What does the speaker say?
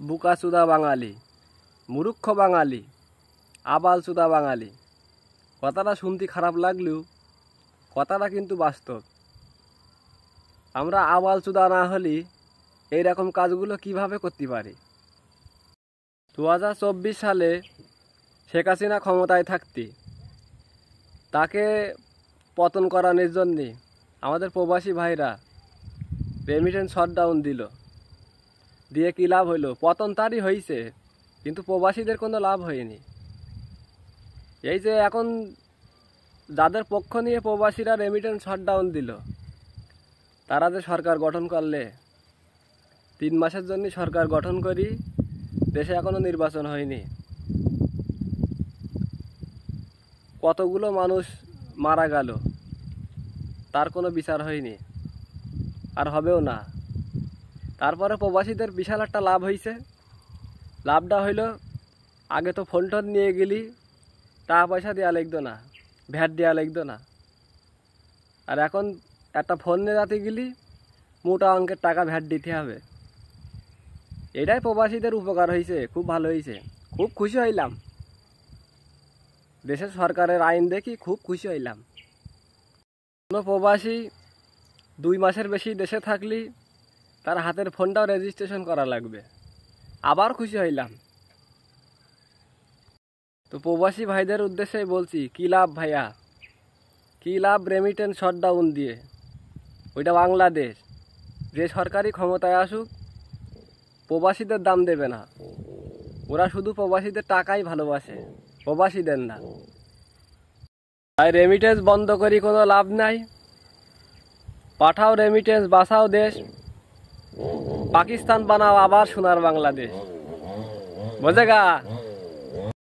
বুকাচুদা বাঙালি, মূর্খ বাঙালি, আবালচুদা বাঙালি। কথাটা শুনতে খারাপ লাগলেও কথাটা কিন্তু বাস্তব। আমরা আবালচুদা না হলে এইরকম কাজগুলো কিভাবে করতে পারি? 2024 সালে শেখ হাসিনা ক্ষমতায় থাকতে তাকে পতন করানোর জন্যে আমাদের প্রবাসী ভাইরা রেমিটেন্স শটডাউন দিয়ে কী লাভ হইল? পতন তারই হয়েছে, কিন্তু প্রবাসীদের কোনো লাভ হয়নি। এই যে এখন যাদের পক্ষ নিয়ে প্রবাসীরা রেমিটেন্স শটডাউন দিল, তারা যে সরকার গঠন করলে 3 মাসের জন্য সরকার গঠন করি, দেশে এখনো নির্বাচন হয়নি। কতগুলো মানুষ মারা গেল, তার কোনো বিচার হয়নি, আর হবেও না। তারপরে প্রবাসীদের বিশাল একটা লাভ হয়েছে। লাভটা হইল, আগে তো ফোন টোন নিয়ে গেলি টাকা পয়সা দেওয়া লাগতো না, ভ্যাট দেওয়া লাগতো না। আর এখন একটা ফোন নিয়ে যাতে গেলি মোটা অঙ্কের টাকা ভ্যাট দিতে হবে। এটাই প্রবাসীদের উপকার হয়েছে, খুব ভালো হয়েছে, খুব খুশি হইলাম। দেশের সরকারের আইন দেখি খুব খুশি হইলাম। কোনো প্রবাসী 2 মাসের বেশি দেশে থাকলি তার হাতের ফোনটাও রেজিস্ট্রেশন করা লাগবে, আবার খুশি হইলাম। তো প্রবাসী ভাইদের উদ্দেশ্যে বলছি, কী লাভ ভাইয়া, কী লাভ রেমিটেন্স শটডাউন দিয়ে? ওইটা বাংলাদেশ, যে সরকারি ক্ষমতায় আসুক প্রবাসীদের দাম দেবে না। ওরা শুধু প্রবাসীদের টাকাই ভালোবাসে, প্রবাসীদের না। তাই রেমিটেন্স বন্ধ করি কোনো লাভ নাই। পাঠাও রেমিটেন্স, বাঁচাও দেশ, পাকিস্তান বানাও আবার সোনার বাংলাদেশ। বোঝেগা?